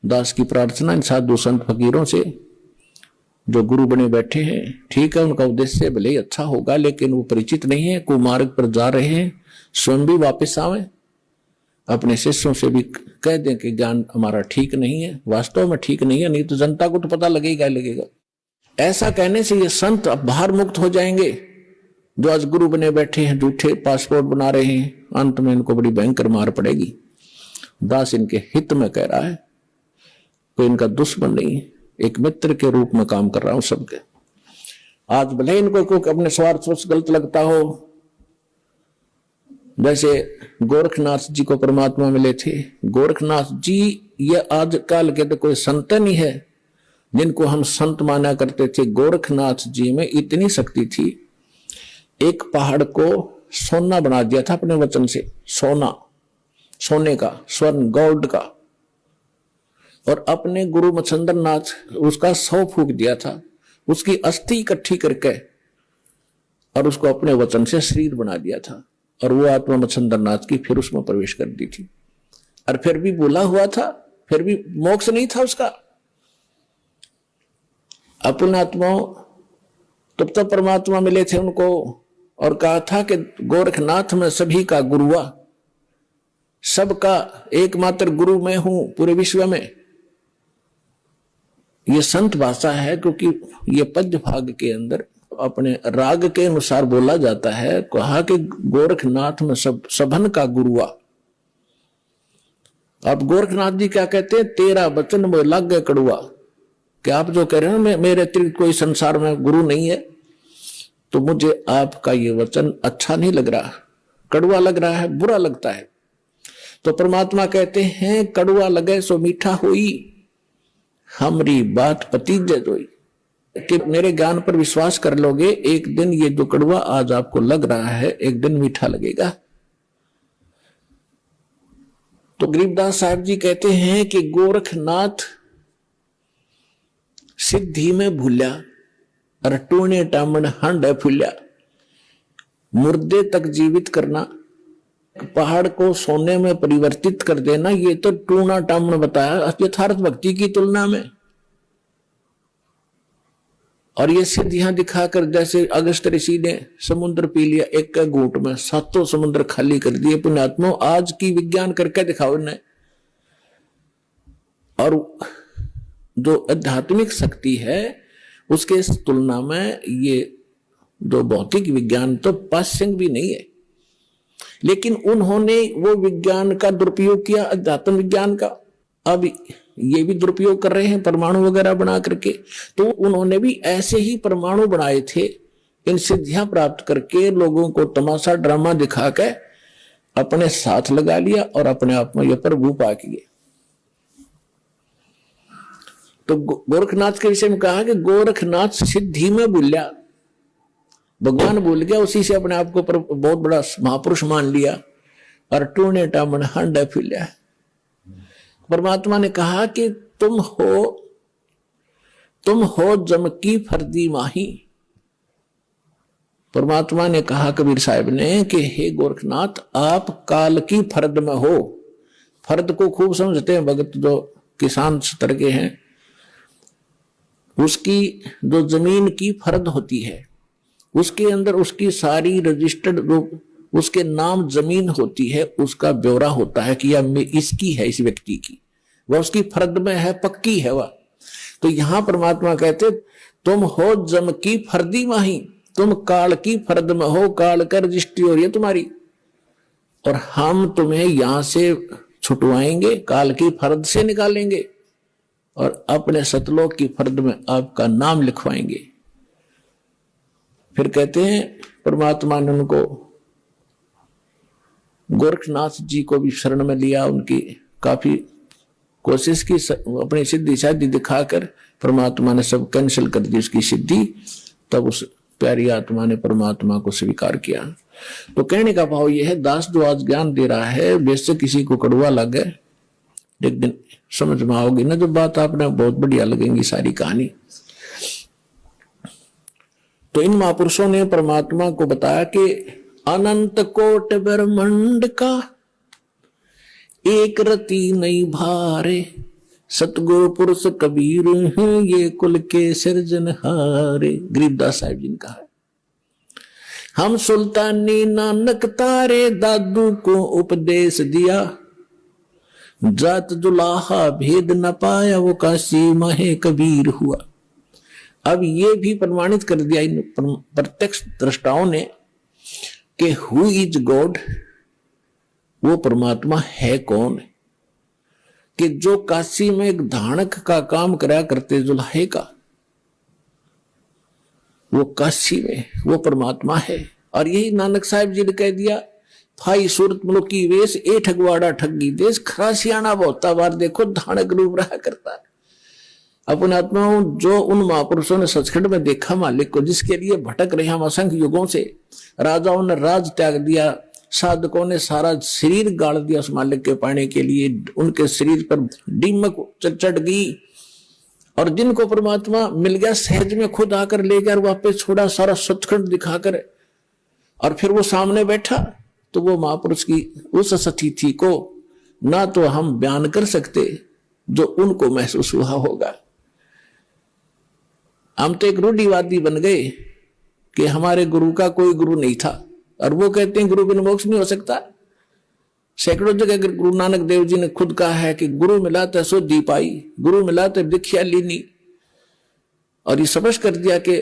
दास की प्रार्थना इन साधु संत फकीरों से जो गुरु बने बैठे हैं, ठीक है उनका उद्देश्य भले ही अच्छा होगा, लेकिन वो परिचित नहीं है, कुमार्ग पर जा रहे हैं, स्वयं भी वापस आवे, अपने शिष्यों से भी कह दें कि ज्ञान हमारा ठीक नहीं है, वास्तव में ठीक नहीं है, नहीं तो जनता को तो पता लगेगा ही लगेगा। ऐसा कहने से ये संत अब बाहर मुक्त हो जाएंगे जो आज गुरु बने बैठे हैं, झूठे पासपोर्ट बना रहे हैं, अंत में इनको बड़ी भयंकर मार पड़ेगी। दास इनके हित में कह रहा है, कोई इनका दुश्मन नहीं है, एक मित्र के रूप में काम कर रहा हूं सबके। आज भले इनको कोई अपने स्वार्थ से गलत लगता हो, जैसे गोरखनाथ जी को परमात्मा मिले थे, गोरखनाथ जी ये आजकल के तो कोई संत नहीं है जिनको हम संत माना करते थे। गोरखनाथ जी में इतनी शक्ति थी, एक पहाड़ को सोना बना दिया था अपने वचन से, सोना, सोने का, स्वर्ण, गोल्ड का, और अपने गुरु मच्छिंद्र नाथ उसका 100 फूक दिया था, उसकी अस्थि इकट्ठी करके और उसको अपने वचन से शरीर बना दिया था, और वो आत्मा मच्छिंद्र नाथ की फिर उसमें प्रवेश कर दी थी। और फिर भी बोला हुआ था, फिर भी मोक्ष नहीं था उसका। अपने आत्माओं तब परमात्मा मिले थे उनको और कहा था कि गोरखनाथ में सभी का गुरु हुआ, सबका एकमात्र गुरु मैं हूं पूरे विश्व में। ये संत भाषा है, क्योंकि ये पद्य भाग के अंदर अपने राग के अनुसार बोला जाता है। कहा कि गोरखनाथ में सबन का गुरु हुआ। अब गोरखनाथ जी क्या कहते हैं, तेरा वचन में लागे कड़ुआ, कि आप जो कह रहे हैं मेरे अतिरिक्त कोई संसार में गुरु नहीं है, तो मुझे आपका ये वचन अच्छा नहीं लग रहा, कड़ुआ लग रहा है, बुरा लगता है। तो परमात्मा कहते हैं, कड़ुआ लगे सो मीठा होई, हमारी बात पतीजे जोई, कि मेरे ज्ञान पर विश्वास कर लोगे, एक दिन ये जो कड़ुआ आज आपको लग रहा है एक दिन मीठा लगेगा। तो गरीबदास साहब जी कहते हैं कि गोरखनाथ सिद्धि में भूल्या और टूने टामन हंड फूल्या। मुर्दे तक जीवित करना, पहाड़ को सोने में परिवर्तित कर देना, ये तो टूना टामन बताया यथार्थ भक्ति की तुलना में। और ये सिद्धियां दिखाकर, जैसे अगस्त ऋषि ने समुद्र पी लिया एक घूंट में, 7 समुद्र खाली कर दिए। पुण्यात्मा आज की विज्ञान करके दिखाओ इन्हें। और जो आध्यात्मिक शक्ति है उसके तुलना में ये जो भौतिक विज्ञान तो पाश्यंग भी नहीं है। लेकिन उन्होंने वो विज्ञान का दुरुपयोग किया, अध्यात्म विज्ञान का। अब ये भी दुरुपयोग कर रहे हैं परमाणु वगैरह बना करके। तो उन्होंने भी ऐसे ही परमाणु बनाए थे, इन सिद्धियां प्राप्त करके लोगों को तमाशा ड्रामा दिखा के अपने साथ लगा लिया और अपने आप में ये प्रभु पा किए। तो गोरखनाथ के विषय में कहा कि गोरखनाथ सिद्धि में भूल्या, भगवान भूल गया, उसी से अपने आप को बहुत बड़ा महापुरुष मान लिया और टूने टामन हंड फूल्या। परमात्मा ने कहा कि तुम हो जम की फर्दी माही। परमात्मा ने कहा कबीर साहब ने कि हे गोरखनाथ, आप काल की फर्द में हो। फर्द को खूब समझते हैं भगत जो किसान स्तर के हैं, उसकी जो जमीन की फर्द होती है उसके अंदर उसकी सारी रजिस्टर्ड जो उसके नाम जमीन होती है, उसका ब्यौरा होता है कि यह इसकी है, इस व्यक्ति की, वह उसकी फर्द में है, पक्की है वह। तो यहां परमात्मा कहते तुम हो जम की फर्दी माही, तुम काल की फर्द में हो, काल का रजिस्ट्री हो रही है तुम्हारी, और हम तुम्हें यहां से छुटवाएंगे, काल की फर्द से निकालेंगे और अपने सतलोक की फर्द में आपका नाम लिखवाएंगे। फिर कहते हैं परमात्मा ने उनको गोरखनाथ जी को भी शरण में लिया, उनकी काफी कोशिश की, अपनी सिद्धि शादी दिखाकर परमात्मा ने सब कैंसिल कर दी उसकी सिद्धि। तब उस प्यारी आत्मा ने परमात्मा को स्वीकार किया। तो कहने का भाव यह है, दास जो आज ज्ञान दे रहा है, वैसे किसी को कड़वा लगे, एक दिन समझ में आओगी ना जो बात, आपने बहुत बढ़िया लगेंगी सारी कहानी। तो इन महापुरुषों ने परमात्मा को बताया कि अनंत कोट ब्रह्मांड का एक रति नहीं भारे, सतगुरु पुरुष कबीर हैं ये कुल के सिरजनहारे, गरीबदास साहिब जी ने कहा है। हम सुल्तानी नानक तारे दादू को उपदेश दिया, जात जुलाहा भेद न पाया वो काशी माहे कबीर हुआ। अब ये भी प्रमाणित कर दिया इन प्रत्यक्ष दृष्टाओं ने कि हु इज गॉड, वो परमात्मा है कौन, कि जो काशी में एक धानक का काम करा करते जुल्हे का, वो काशी में वो परमात्मा है। और यही नानक साहिब जी ने कह दिया, भाई सूरत मुल्क की वेश ए ठगवाड़ा ठगी देश, खरासियाना बहुता बार देखो धानक रूप रहा करता है। अपने आत्माओं जो उन महापुरुषों ने सचखंड में देखा मालिक को, जिसके लिए भटक रहे हम असंख्य युगों से, राजाओं ने राज त्याग दिया, साधकों ने सारा शरीर गाड़ दिया उस मालिक के पाने के लिए, उनके शरीर पर दीमक चढ़ गई, और जिनको परमात्मा मिल गया सहज में खुद आकर ले गया, वापस छोड़ा सारा सचखंड दिखाकर, और फिर वो सामने बैठा, तो वो महापुरुष की उस स्थिति को ना तो हम बयान कर सकते जो उनको महसूस हुआ होगा। हम तो एक रूढ़िवादी बन गए कि हमारे गुरु का कोई गुरु नहीं था, और वो कहते हैं गुरु बिन मोक्ष नहीं हो सकता। सैकड़ों जगह गुरु नानक देव जी ने खुद कहा है कि गुरु मिला तो शुद्धि पाई, गुरु मिला तो दीक्षा लीनी। और ये समझ कर दिया कि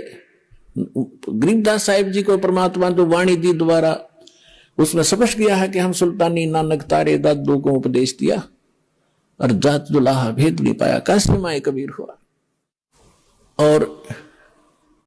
गरीबदास साहिब जी को परमात्मा तो वाणी दी द्वारा, उसमें समझ गया है कि हम सुल्तानी नानक तारे दादू को उपदेश दिया, और जात दुलाहा भेद नहीं पाया काशी माए कबीर हुआ। और